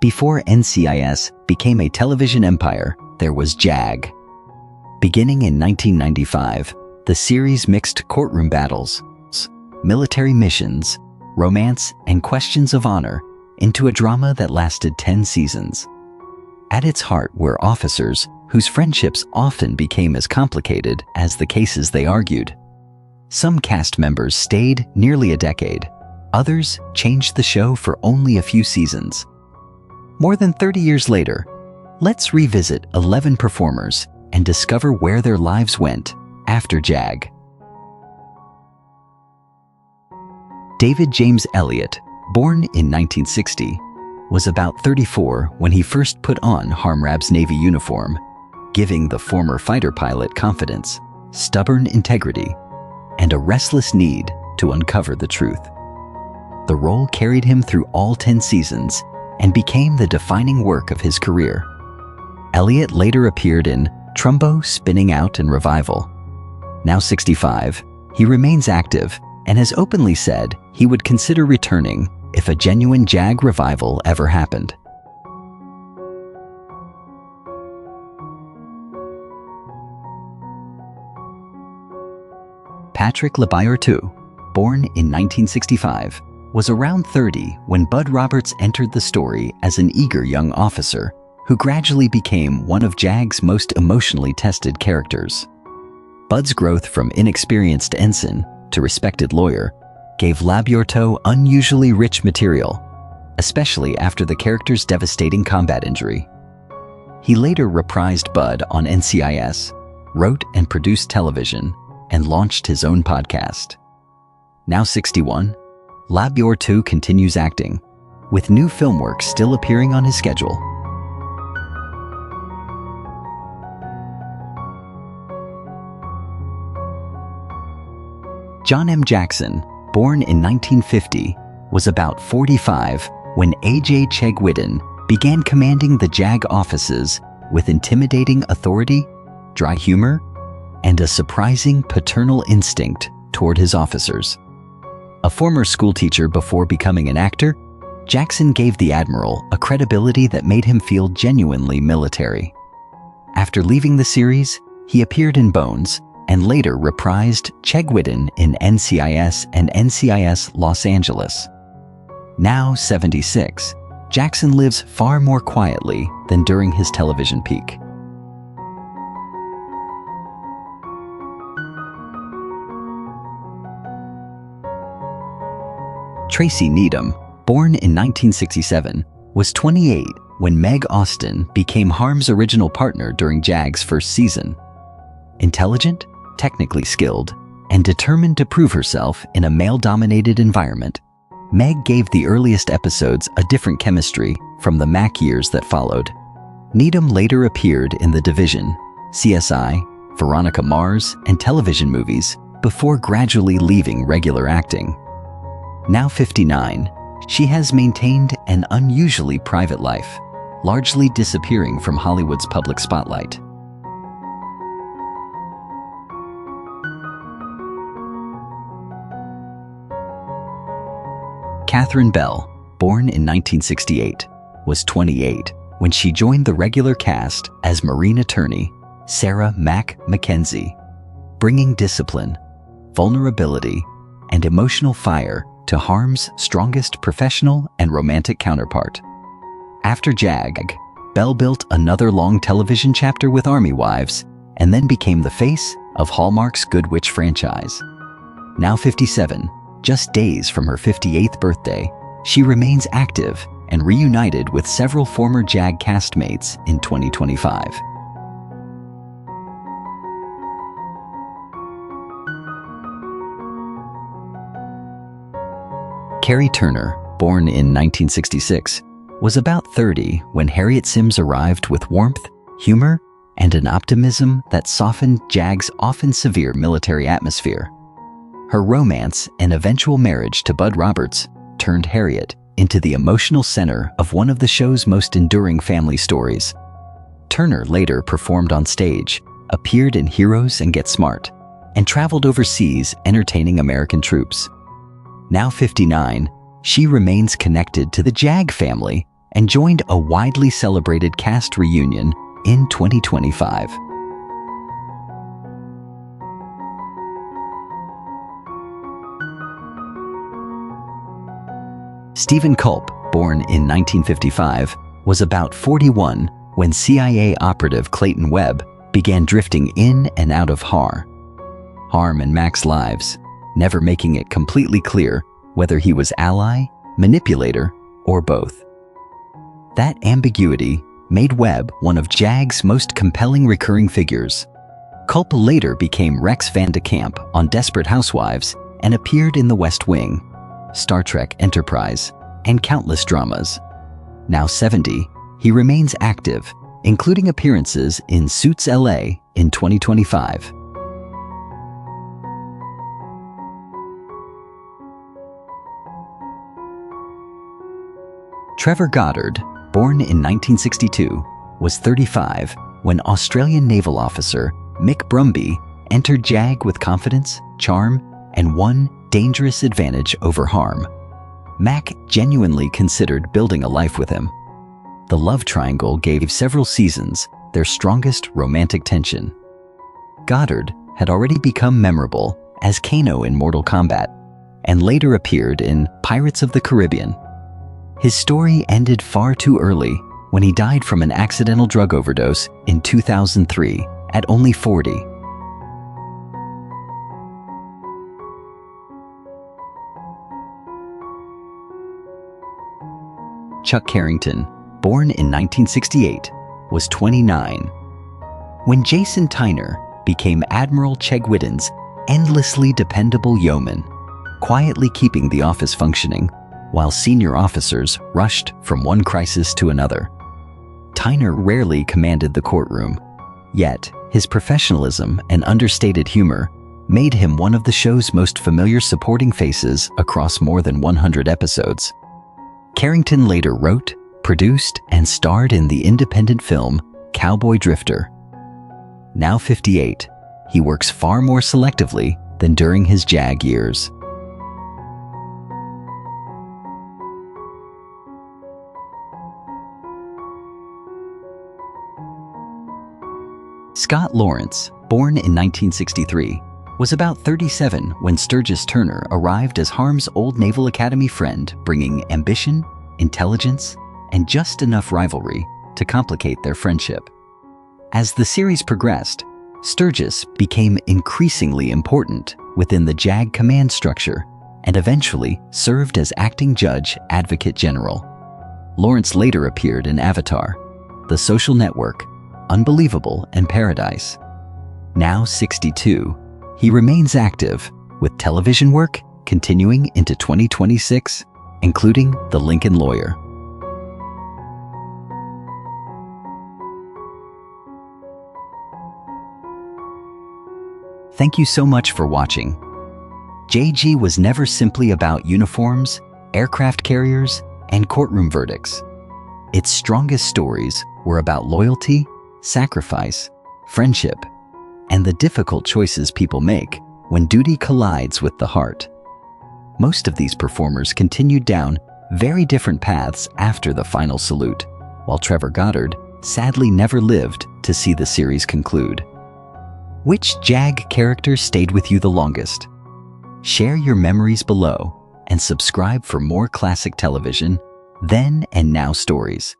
Before NCIS became a television empire, there was JAG. Beginning in 1995, the series mixed courtroom battles, military missions, romance, and questions of honor into a drama that lasted 10 seasons. At its heart were officers whose friendships often became as complicated as the cases they argued. Some cast members stayed nearly a decade. Others changed the show for only a few seasons. More than 30 years later, let's revisit 11 performers and discover where their lives went after JAG. David James Elliott, born in 1960, was about 34 when he first put on Rabb's Navy uniform, giving the former fighter pilot confidence, stubborn integrity, and a restless need to uncover the truth. The role carried him through all 10 seasons and became the defining work of his career. Elliott later appeared in Trumbo, Spinning Out, and Revival. Now 65, he remains active and has openly said he would consider returning if a genuine JAG revival ever happened. Patrick Labyorteaux, born in 1965, was around 30 when Bud Roberts entered the story as an eager young officer who gradually became one of JAG's most emotionally tested characters. Bud's growth from inexperienced ensign to respected lawyer gave Labyorteaux unusually rich material, especially after the character's devastating combat injury. He later reprised Bud on NCIS, wrote and produced television, and launched his own podcast. Now 61, Labyorteaux continues acting, with new film work still appearing on his schedule. John M. Jackson, born in 1950, was about 45 when A.J. Chegwidden began commanding the JAG offices with intimidating authority, dry humor, and a surprising paternal instinct toward his officers. A former schoolteacher before becoming an actor, Jackson gave the Admiral a credibility that made him feel genuinely military. After leaving the series, he appeared in Bones and later reprised Chegwidden in NCIS and NCIS Los Angeles. Now 76, Jackson lives far more quietly than during his television peak. Tracey Needham, born in 1967, was 28 when Meg Austin became Harm's original partner during JAG's first season. Intelligent, technically skilled, and determined to prove herself in a male-dominated environment, Meg gave the earliest episodes a different chemistry from the Mac years that followed. Needham later appeared in The Division, CSI, Veronica Mars, and television movies before gradually leaving regular acting. Now 59, she has maintained an unusually private life, largely disappearing from Hollywood's public spotlight. Catherine Bell, born in 1968, was 28 when she joined the regular cast as Marine Attorney Sarah MacKenzie, bringing discipline, vulnerability, and emotional fire to Harm's strongest professional and romantic counterpart. After JAG, Bell built another long television chapter with Army Wives and then became the face of Hallmark's Good Witch franchise. Now 57, just days from her 58th birthday, she remains active and reunited with several former JAG castmates in 2025. Karri Turner, born in 1966, was about 30 when Harriet Sims arrived with warmth, humor, and an optimism that softened JAG's often severe military atmosphere. Her romance and eventual marriage to Bud Roberts turned Harriet into the emotional center of one of the show's most enduring family stories. Turner later performed on stage, appeared in Heroes and Get Smart, and traveled overseas entertaining American troops. Now 59, she remains connected to the JAG family and joined a widely celebrated cast reunion in 2025. Stephen Culp, born in 1955, was about 41 when CIA operative Clayton Webb began drifting in and out of Harm and Mac's lives, never making it completely clear whether he was ally, manipulator, or both. That ambiguity made Webb one of JAG's most compelling recurring figures. Culp later became Rex Van de Kamp on Desperate Housewives and appeared in The West Wing, Star Trek Enterprise, and countless dramas. Now 70, he remains active, including appearances in Suits LA in 2025. Trevor Goddard, born in 1962, was 35 when Australian naval officer Mick Brumby entered JAG with confidence, charm, and one dangerous advantage over Harm. Mac genuinely considered building a life with him. The love triangle gave several seasons their strongest romantic tension. Goddard had already become memorable as Kano in Mortal Kombat and later appeared in Pirates of the Caribbean. His story ended far too early when he died from an accidental drug overdose in 2003 at only 40. Chuck Carrington, born in 1968, was 29 when Jason Tyner became Admiral Chegwidden's endlessly dependable yeoman, quietly keeping the office functioning while senior officers rushed from one crisis to another. Tyner rarely commanded the courtroom, yet his professionalism and understated humor made him one of the show's most familiar supporting faces across more than 100 episodes. Carrington later wrote, produced, and starred in the independent film Cowboy Drifter. Now 58, he works far more selectively than during his JAG years. Scott Lawrence, born in 1963, was about 37 when Sturgis Turner arrived as Harm's old Naval Academy friend, bringing ambition, intelligence, and just enough rivalry to complicate their friendship. As the series progressed, Sturgis became increasingly important within the JAG command structure and eventually served as acting judge advocate general. Lawrence later appeared in Avatar, The Social Network, Unbelievable, and Paradise. Now 62, he remains active, with television work continuing into 2026, including The Lincoln Lawyer. Thank you so much for watching. JG was never simply about uniforms, aircraft carriers, and courtroom verdicts. Its strongest stories were about loyalty, sacrifice, friendship, and the difficult choices people make when duty collides with the heart. Most of these performers continued down very different paths after the final salute, while Trevor Goddard sadly never lived to see the series conclude. Which JAG character stayed with you the longest? Share your memories below and subscribe for more classic television, then and now stories.